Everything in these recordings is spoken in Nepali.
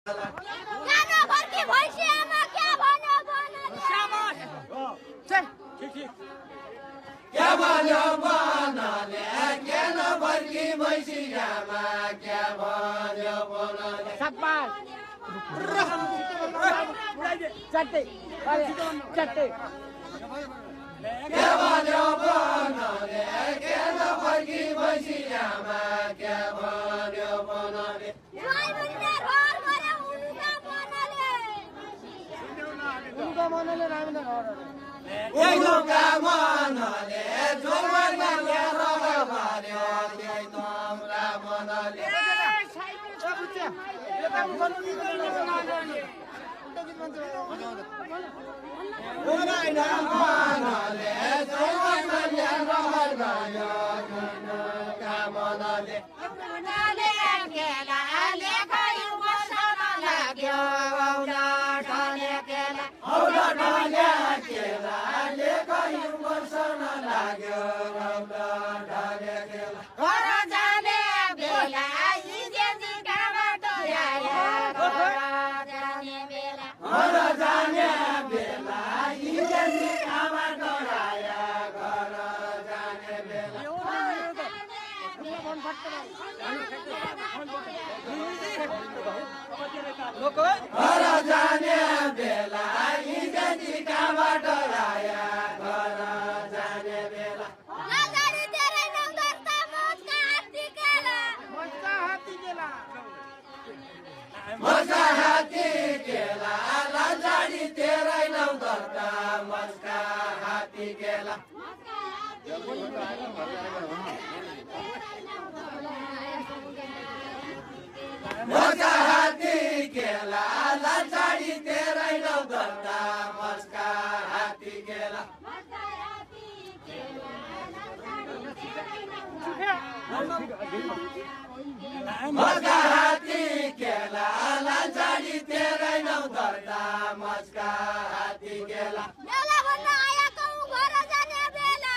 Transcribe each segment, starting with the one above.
कानो फर्की भैँसीमा क्या भन्यो बनले शाबाश ठीक ठीक क्या भन्यो बनले के नफर्की भैँसीमा क्या भन्यो बनले शाबाश चट्टे चट्टे क्या भन्यो बनले के नफर्की भैँसीमा क्या भन्यो बनले ज्वाइँ भन्ने घर गरे उनका बनले उनका मनले रामिन घर उनका मनले जोमर्ने रगत भन्यो त्यही तम्रा मनले उनका मनले जोमर्ने रगत भन्यो उनका मनले उनले केला लेखाइ बसन लाग्यो औला ढले केला औला ढले केला लेखाइ बसन लाग्यो औला ढले केला घर जाने बेला हिजो जिगाबाट आयो घर जाने बेला घर जाने बेला हिजो आबाट आया घर जाने बेला घर जाने बेला हिजो जिगाबाट आया घर जाने बेला लाजारी तेरे नौ दर्ता मोजका हात्ती केला मजा हाती केला लाजाडी तेरै नौ दर्ता मस्का हाती केला मजा हाती केला लाजाडी तेरै नौ दर्ता मस्का हाती केला मस्का हाती केला लाजाडी तेरै नौ दर्ता मस्का हाती केला बेला भन्न आएको घर जाने बेला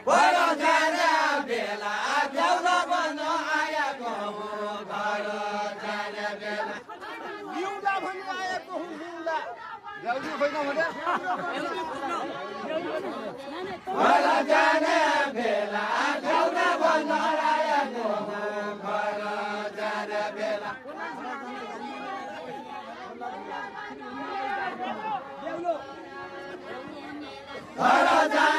घर जाने बेला बेहुला बन्न आएको हुँ घर जाने बेला बिउला भन्ने आएको हुँ बिउला ल्याउनु खोज्न भने घर जाने बेला बेहुला बन्न आएको हुँ घर जाने बेला घर जाने